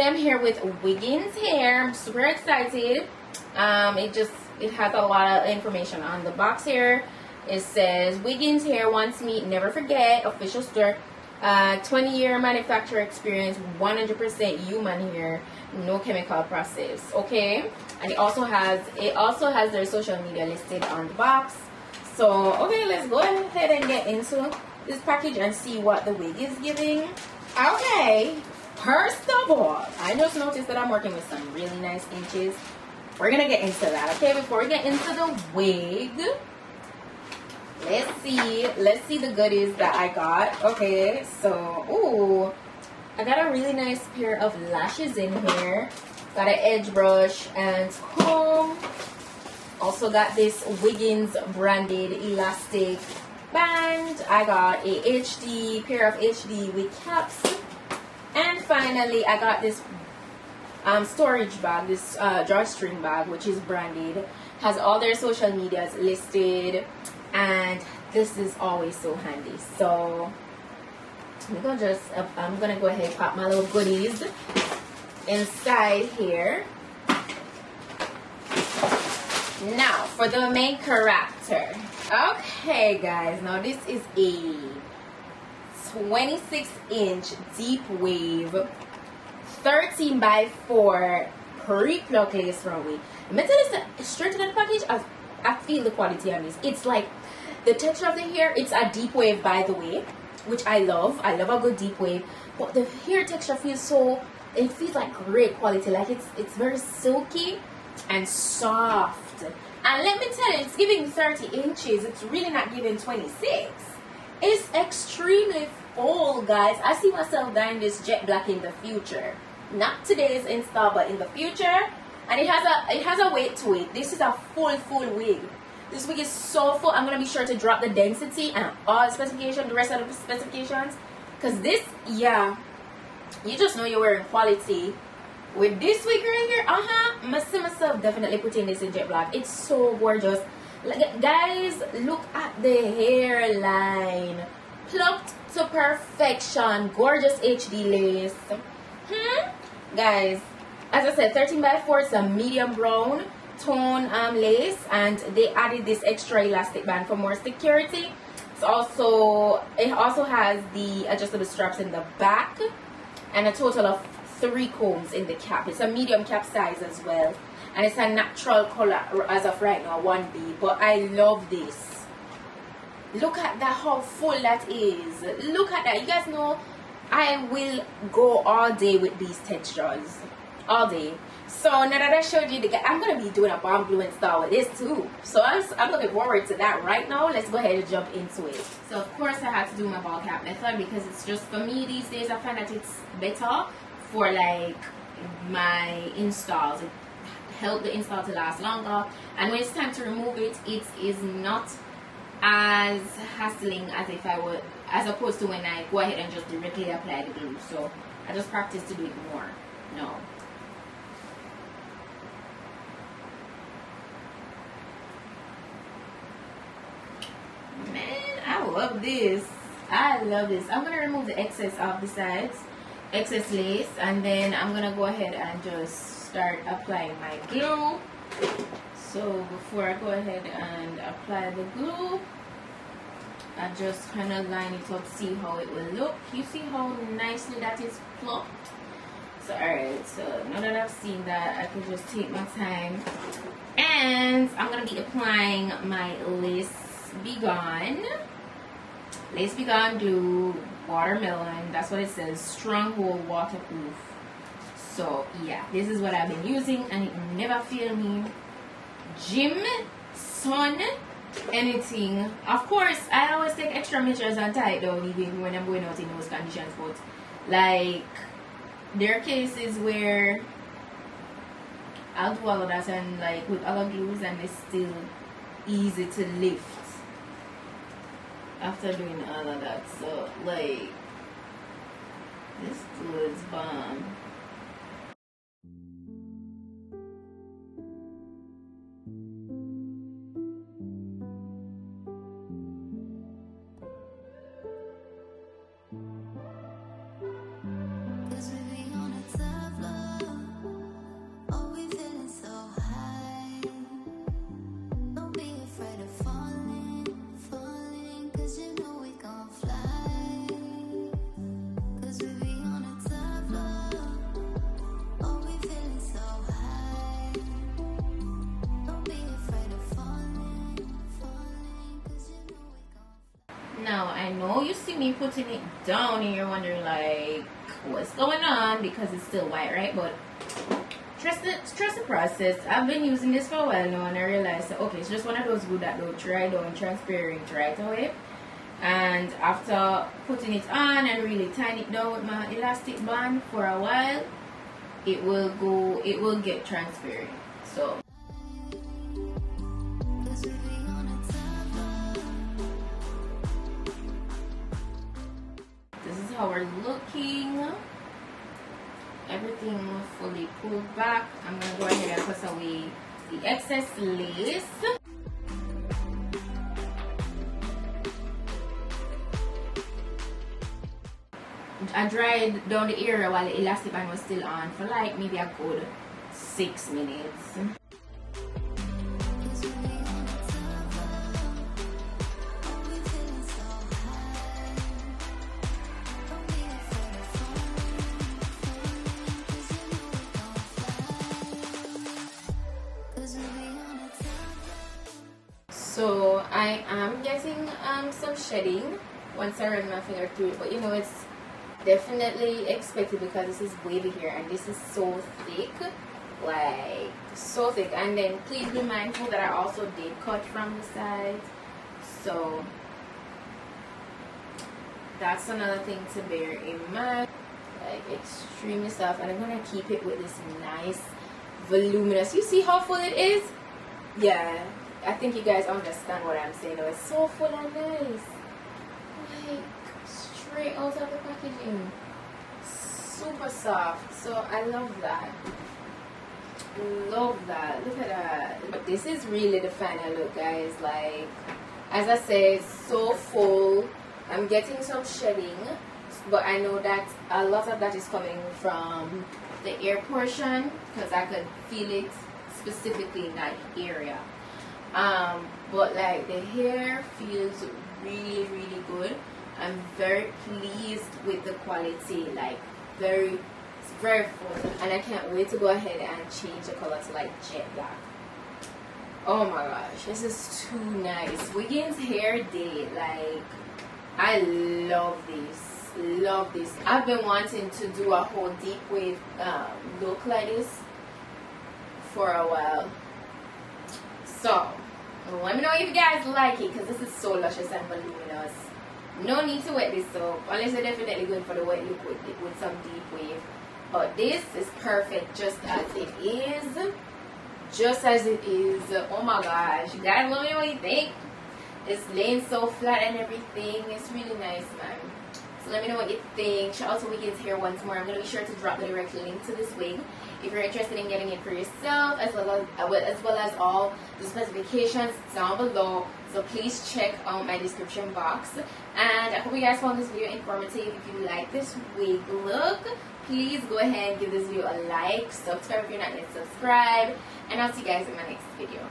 am here with Wiggins hair. I'm super excited. It has a lot of information on the box here. It says Wiggins hair wants me, never forget, official store. 20-year manufacturer experience, 100% human hair, no chemical process. Okay, and it also has their social media listed on the box. So okay, let's go ahead and get into this package and see what the wig is giving. Okay, first of all, I just noticed that I'm working with some really nice inches. We're gonna get into that. Okay, before we get into the wig, let's see the goodies that I got. Okay, so ooh, I got a really nice pair of lashes in here. Got an edge brush and comb. Also got this Wiggins branded elastic band. I got a pair of HD wig caps. And finally, I got this storage bag, this drawstring bag, which is branded. Has all their social medias listed. And this is always so handy. So I'm gonna go ahead and pop my little goodies inside here. Now for the main character. Okay guys, now this is a 26-inch deep wave 13 by 4 pre-plug lace runway. Let me tell you this, straight to the package, I feel the quality on this. It's like the texture of the hair, it's a deep wave, by the way, which I love. I love a good deep wave, but the hair texture feels it feels like great quality. Like it's very silky and soft. And let me tell you, it's giving 30 inches. It's really not giving 26. It's extremely full, guys. I see myself dyeing this jet black in the future. Not today's install, but in the future. And it has a weight to it. This is a full wig. This wig is so full. I'm gonna be sure to drop the density and all the specifications, the rest of the specifications, because this, yeah, you just know you're wearing quality with this wig right here. I see myself definitely putting this in jet black. It's so gorgeous. Like, guys, look at the hairline, plucked to perfection. Gorgeous HD lace. Guys, as I said, 13 by 4, it's a medium brown tone lace, and they added this extra elastic band for more security. It also has the adjustable straps in the back and a total of 3 combs in the cap. It's a medium cap size as well, and it's a natural color as of right now, 1B, but I love this. Look at that, how full that is. Look at that. You guys know I will go all day with these textures, all day. So now that I showed you I'm gonna be doing a bomb glue install with this too, so I'm looking forward to that. Right now, let's go ahead and jump into it. So of course I had to do my ball cap method, because it's just, for me these days, I find that it's better for like my installs. It helps the install to last longer, and when it's time to remove it, it is not as hassling as opposed to when I go ahead and just directly apply the glue. So I just practice to do it more now. Man, I love this. I love this. I'm gonna remove the excess of the sides, excess lace, and then I'm gonna go ahead and just start applying my glue. So before I go ahead and apply the glue, I just kind of line it up, see how it will look. You see how nicely that is plucked? So alright, so now that I've seen that, I can just take my time, and I'm gonna be applying my Lace Be Gone Glue Watermelon. That's what it says, stronghold waterproof. So yeah, this is what I've been using, and it never failed me. Gym, sun, anything. Of course, I always take extra measures and tie it down even when I'm going out in those conditions, but like, there are cases where I'll do all of that and like with other glues, and it's still easy to lift after doing all of that. So like, this glue is bomb. Cause we be on a tough love. know you see me putting it down and you're wondering like what's going on, because it's still white, right? But trust the process. I've been using this for a while now, and I realized that okay, it's just one of those glue that don't dry down transparent right away. And after putting it on and really tying it down with my elastic band for a while, it will get transparent. So this is how we're looking. Everything fully pulled back. I'm gonna go ahead and cut away the excess lace. I dried down the area while the elastic band was still on for like maybe a good 6 minutes. So I am getting some shedding once I run my finger through it, but you know it's definitely expected because this is wavy here and this is so thick, like so thick. And then please be mindful that I also did cut from the sides, so that's another thing to bear in mind. Like extremely soft, and I'm gonna keep it with this nice voluminous. You see how full it is? Yeah, I think you guys understand what I'm saying. It's so full and nice, like straight out of the packaging, super soft. So I love that. Look at that. But this is really the final look, guys. Like as I said, so full. I'm getting some shedding, but I know that a lot of that is coming from the ear portion because I could feel it specifically in that area. But like the hair feels really good. I'm very pleased with the quality, like it's very full, and I can't wait to go ahead and change the color to like jet black. Oh my gosh, this is too nice. Wiggins hair day, like I love this. I've been wanting to do a whole deep wave look like this for a while, so let me know if you guys like it, because this is so luscious and voluminous. No need to wet this up unless you're definitely going for the wet look with some deep wave, but this is perfect just as it is. Oh my gosh, you guys, let me know what you think. It's laying so flat and everything. It's really nice, man. So let me know what you think. Shout out to Wiggins here once more. I'm going to be sure to drop the direct link to this wig if you're interested in getting it for yourself, as well as all the specifications down below. So please check out my description box. And I hope you guys found this video informative. If you like this wig look, please go ahead and give this video a like. Subscribe if you're not yet subscribed. And I'll see you guys in my next video.